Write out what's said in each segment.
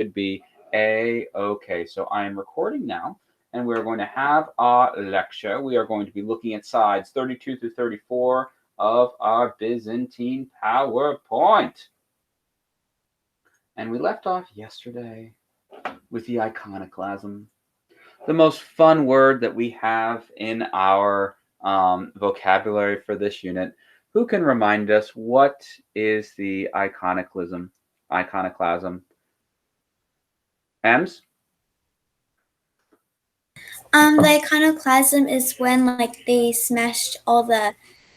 should be A-okay. So I am recording now, and we're going to have our lecture. We are going to be looking at sides 32 through 34 of our Byzantine PowerPoint. And we left off yesterday with the iconoclasm, the most fun word that we have in our vocabulary for this unit. Who can remind us what is the iconoclasm? Ems? The iconoclasm is when they smashed all the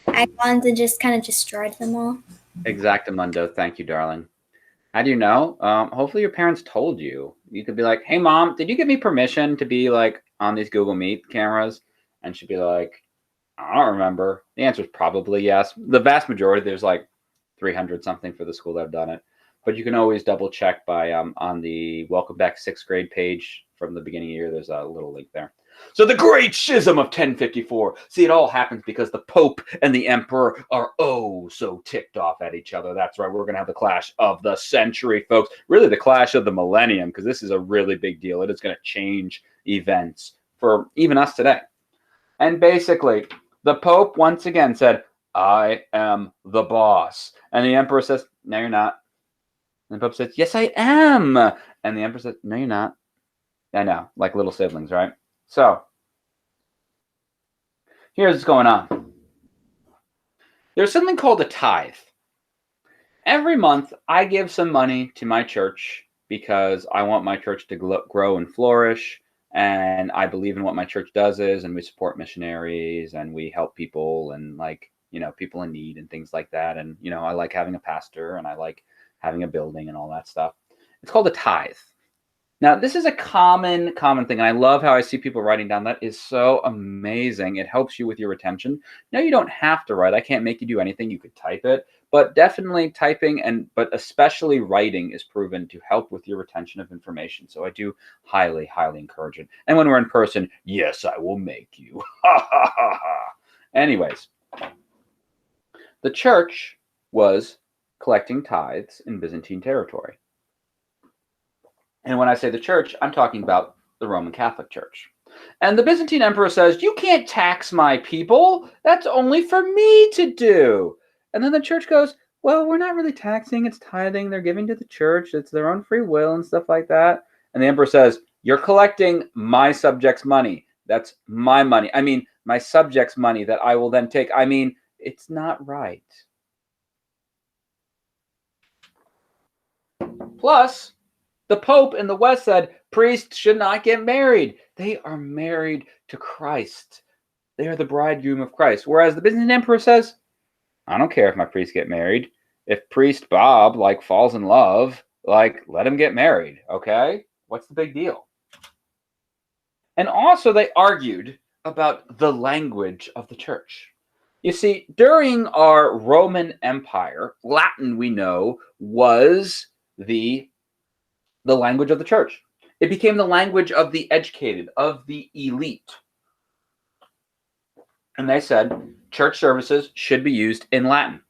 icons and just kind of destroyed them all. Exactamundo. Thank you, darling. How do you know? Hopefully your parents told you. You could be like, hey, Mom, did you give me permission to be like on these Google Meet cameras? And she'd be like, I don't remember. The answer is probably yes. The vast majority, there's like 300 something for the school that have done it. But you can always double check by on the Welcome Back 6th grade page from the beginning of the year. There's a little link there. So the Great Schism of 1054. See, it all happens because the Pope and the Emperor are oh so ticked off at each other. That's right. We're going to have the clash of the century, folks. Really the clash of the millennium, because this is a really big deal. It is going to change events for even us today. And basically, the Pope once again said, I am the boss. And the Emperor says, no, you're not. And the Pope says, yes, I am. And the Emperor says, no, you're not. I know, like little siblings, right? So, here's what's going on. There's something called a tithe. Every month, I give some money to my church because I want my church to grow and flourish. And I believe in what my church does and we support missionaries and we help people and people in need and things like that. And, I like having a pastor and I like having a building and all that stuff. It's called a tithe. Now, this is a common thing, and I love how I see people writing down. That is so amazing. It helps you with your retention. No, you don't have to write. I can't make you do anything. You could type it, but definitely typing but especially writing is proven to help with your retention of information. So I do highly, highly encourage it. And when we're in person, yes, I will make you. Anyways, the church was collecting tithes in Byzantine territory. And when I say the church, I'm talking about the Roman Catholic Church. And the Byzantine emperor says, you can't tax my people. That's only for me to do. And then the church goes, well, we're not really taxing. It's tithing. They're giving to the church. It's their own free will and stuff like that. And the emperor says, you're collecting my subjects' money. That's my money. I mean, my subjects' money that I will then take. I mean, it's not right. Plus, the Pope in the West said priests should not get married. They are married to Christ. They are the bridegroom of Christ. Whereas the Byzantine emperor says, I don't care if my priests get married. If priest Bob falls in love, let him get married. Okay? What's the big deal? And also they argued about the language of the church. You see, during our Roman Empire, Latin, we know, was the language of the church. It became the language of the educated, of the elite. And they said church services should be used in Latin.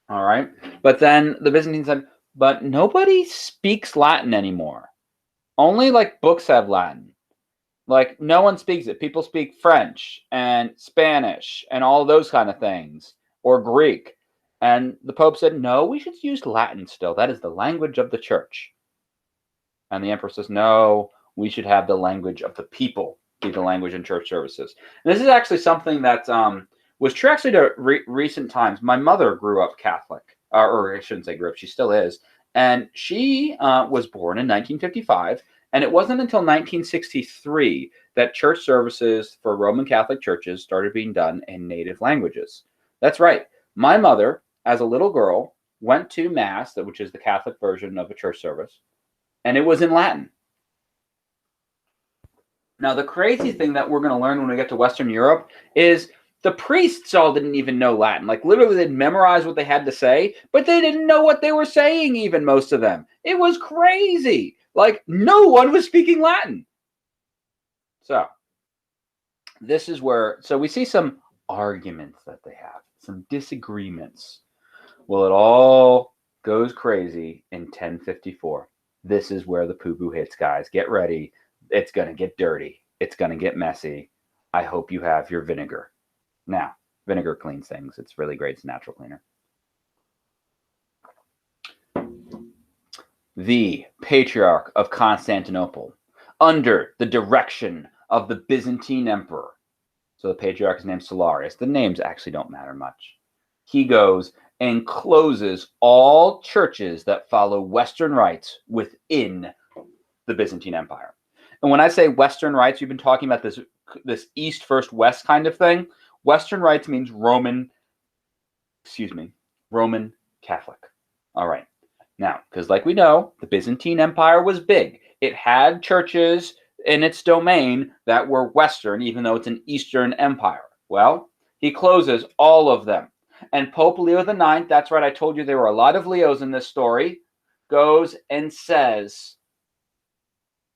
All right. But then the Byzantines said, but nobody speaks Latin anymore. Only books have Latin. No one speaks it. People speak French and Spanish and all those kind of things, or Greek. And the Pope said, no, we should use Latin still. That is the language of the church. And the emperor says, no, we should have the language of the people be the language in church services. And this is actually something that was true actually to recent times. My mother grew up Catholic, or I shouldn't say grew up, she still is. And she was born in 1955. And it wasn't until 1963 that church services for Roman Catholic churches started being done in native languages. That's right. My mother, as a little girl, went to Mass, which is the Catholic version of a church service, and it was in Latin. Now, the crazy thing that we're going to learn when we get to Western Europe is the priests all didn't even know Latin. Literally, they'd memorize what they had to say, but they didn't know what they were saying, even most of them. It was crazy. No one was speaking Latin. So, this is where, we see some arguments that they have, some disagreements. Well, it all goes crazy in 1054. This is where the poo-poo hits, guys. Get ready. It's going to get dirty. It's going to get messy. I hope you have your vinegar. Now, vinegar cleans things. It's really great. It's a natural cleaner. The Patriarch of Constantinople, under the direction of the Byzantine Emperor. So the Patriarch is named Celarius. The names actually don't matter much. He goes and closes all churches that follow Western rites within the Byzantine Empire. And when I say Western rites, we've been talking about this East first West kind of thing. Western rites means Roman Catholic. All right. Now, because like we know, the Byzantine Empire was big. It had churches in its domain that were Western, even though it's an Eastern empire. Well, he closes all of them. And Pope Leo IX, that's right, I told you there were a lot of Leos in this story, goes and says,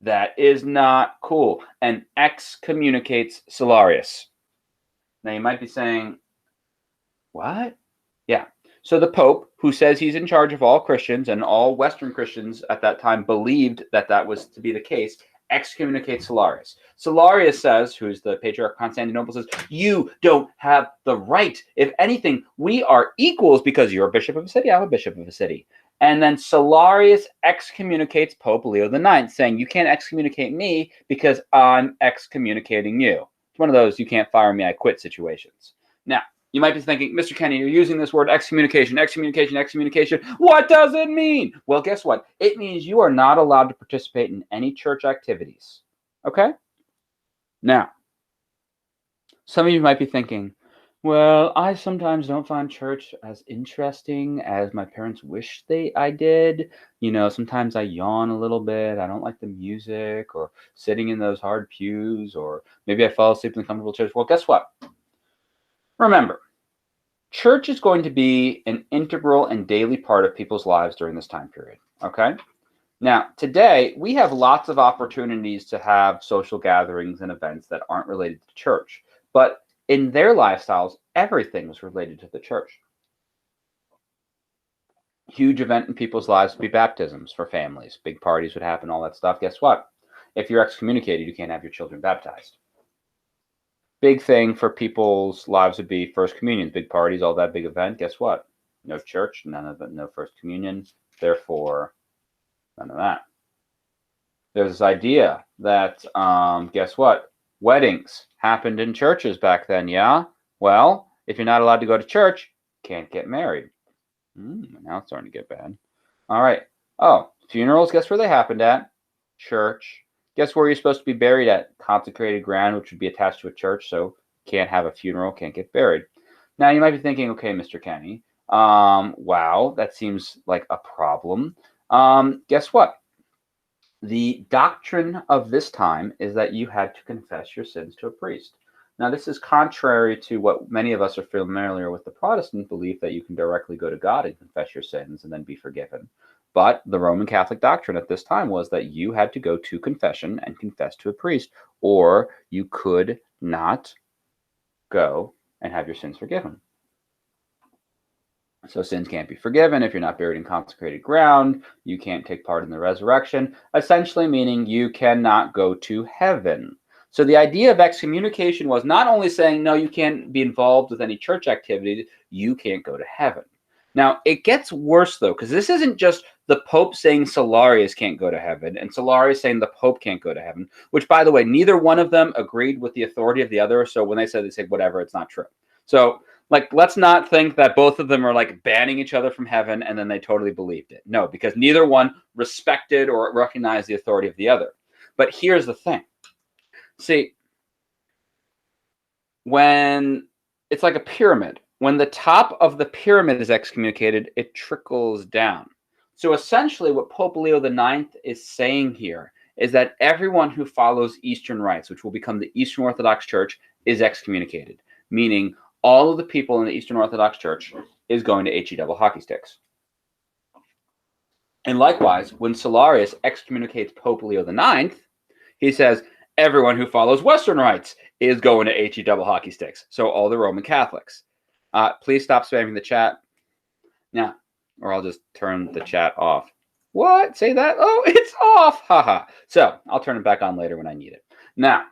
that is not cool, and excommunicates Celarius. Now you might be saying, what? Yeah. So the Pope, who says he's in charge of all Christians, and all Western Christians at that time believed that that was to be the case, excommunicates Celarius. Celarius says, who's the Patriarch of Constantinople, says, you don't have the right. If anything, we are equals because you're a bishop of a city, I'm a bishop of a city. And then Celarius excommunicates Pope Leo IX, saying, you can't excommunicate me because I'm excommunicating you. It's one of those you can't fire me, I quit situations. Now, you might be thinking, Mr. Kenny, you're using this word excommunication. What does it mean? Well, guess what? It means you are not allowed to participate in any church activities. Okay? Now, some of you might be thinking, well, I sometimes don't find church as interesting as my parents wish I did. You know, sometimes I yawn a little bit. I don't like the music or sitting in those hard pews, or maybe I fall asleep in the comfortable chairs. Well, guess what? Remember, church is going to be an integral and daily part of people's lives during this time period, okay? Now, today, we have lots of opportunities to have social gatherings and events that aren't related to church, but in their lifestyles, everything was related to the church. Huge event in people's lives would be baptisms for families. Big parties would happen, all that stuff. Guess what? If you're excommunicated, you can't have your children baptized. Big thing for people's lives would be First Communion, big parties, all that big event. Guess what? No church, none of it, no First Communion. Therefore, none of that. There's this idea that, guess what? Weddings happened in churches back then, yeah? Well, if you're not allowed to go to church, can't get married. Now it's starting to get bad. All right. Oh, funerals, guess where they happened at? Church. Guess where you're supposed to be buried at? Consecrated ground, which would be attached to a church, so can't have a funeral, can't get buried. Now, you might be thinking, okay, Mr. Kenny, wow, that seems like a problem. Guess what? The doctrine of this time is that you had to confess your sins to a priest. Now, this is contrary to what many of us are familiar with the Protestant belief that you can directly go to God and confess your sins and then be forgiven. But the Roman Catholic doctrine at this time was that you had to go to confession and confess to a priest, or you could not go and have your sins forgiven. So sins can't be forgiven if you're not buried in consecrated ground. You can't take part in the resurrection, essentially meaning you cannot go to heaven. So the idea of excommunication was not only saying, no, you can't be involved with any church activity, you can't go to heaven. Now, it gets worse, though, because this isn't just the Pope saying Celarius can't go to heaven and Celarius saying the Pope can't go to heaven, which, by the way, neither one of them agreed with the authority of the other. So when they said whatever, it's not true. So, like, let's not think that both of them are, like, banning each other from heaven and then they totally believed it. No, because neither one respected or recognized the authority of the other. But here's the thing. See, when it's like a pyramid, when the top of the pyramid is excommunicated, it trickles down. So essentially what Pope Leo IX is saying here is that everyone who follows Eastern rites, which will become the Eastern Orthodox Church, is excommunicated, meaning all of the people in the Eastern Orthodox Church is going to HE double hockey sticks. And likewise, when Celarius excommunicates Pope Leo IX, he says, everyone who follows Western rites is going to HE double hockey sticks. So all the Roman Catholics. Please stop spamming the chat now, or I'll just turn the chat off. What? Say that? Oh, it's off. Haha. So I'll turn it back on later when I need it. Now,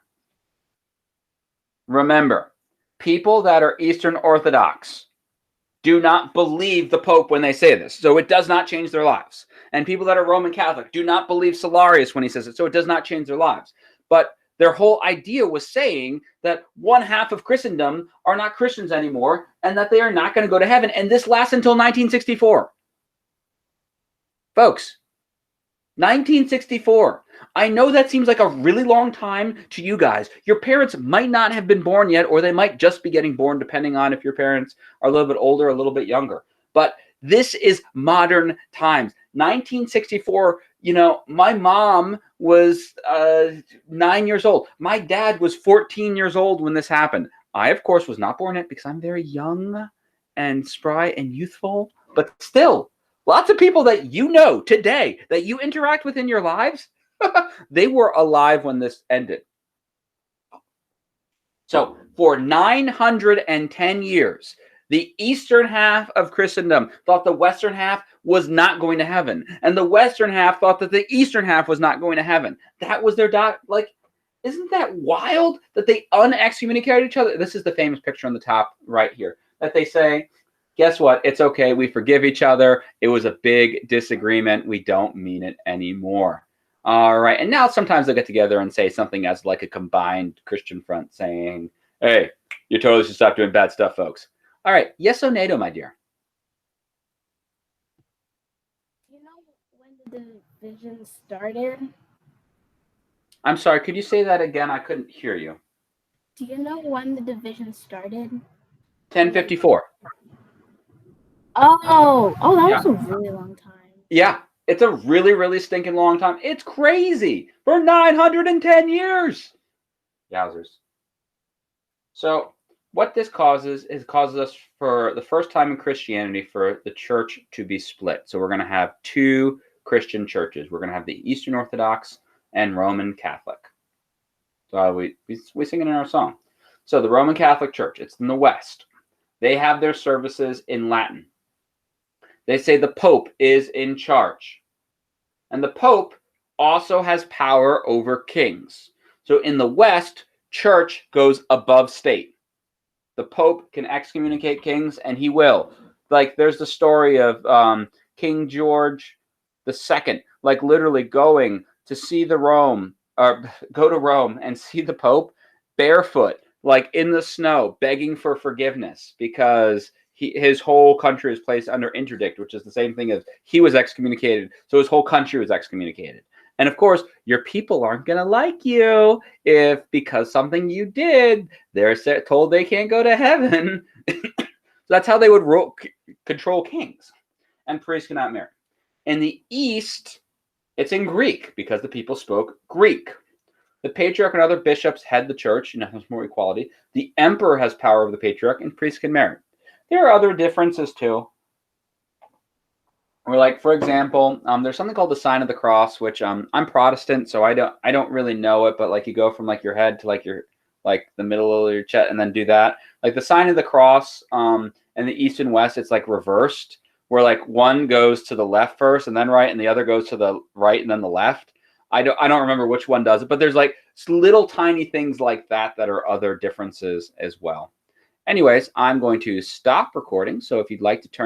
remember, people that are Eastern Orthodox do not believe the Pope when they say this, so it does not change their lives. And people that are Roman Catholic do not believe Solarius when he says it, so it does not change their lives. But their whole idea was saying that one half of Christendom are not Christians anymore and that they are not going to go to heaven. And this lasts until 1964. Folks, 1964. I know that seems like a really long time to you guys. Your parents might not have been born yet, or they might just be getting born, depending on if your parents are a little bit older, a little bit younger. But this is modern times. 1964, my mom was 9 years old. My dad was 14 years old when this happened. I, of course, was not born yet because I'm very young and spry and youthful, but still, lots of people that you know today that you interact with in your lives, they were alive when this ended. So for 910 years, the eastern half of Christendom thought the western half was not going to heaven. And the western half thought that the eastern half was not going to heaven. That was their isn't that wild that they unexcommunicated each other? This is the famous picture on the top right here that they say, guess what? It's okay. We forgive each other. It was a big disagreement. We don't mean it anymore. All right. And now sometimes they'll get together and say something as like a combined Christian front saying, hey, you totally should stop doing bad stuff, folks. All right. Yes or NATO, my dear? You know when the division started? I'm sorry. Could you say that again? I couldn't hear you. Do you know when the division started? 1054. Oh, that was a really long time. Yeah. It's a really, really stinking long time. It's crazy. For 910 years. Yowzers. So what this causes us for the first time in Christianity for the church to be split. So we're going to have two Christian churches. We're going to have the Eastern Orthodox and Roman Catholic. So we sing it in our song. So the Roman Catholic Church, it's in the West. They have their services in Latin. They say the Pope is in charge. And the Pope also has power over kings. So in the West, church goes above state. The Pope can excommunicate kings, and he will. Like, there's the story of King George II, like literally going to see go to Rome and see the Pope barefoot, like in the snow, begging for forgiveness because his whole country was placed under interdict, which is the same thing as he was excommunicated. So his whole country was excommunicated. And of course, your people aren't going to like you if, because something you did, they're told they can't go to heaven. So that's how they would control kings. And priests cannot marry. In the East, it's in Greek because the people spoke Greek. The patriarch and other bishops head the church, there's more equality. The emperor has power over the patriarch, and priests can marry. There are other differences too. Or like, for example, there's something called the sign of the cross, which I'm Protestant, so I don't really know it, but like you go from like your head to like the middle of your chest and then do that. Like the sign of the cross in the East and West, it's like reversed, where like one goes to the left first and then right, and the other goes to the right and then the left. I don't remember which one does it, but there's like little tiny things like that are other differences as well. Anyways, I'm going to stop recording. So if you'd like to turn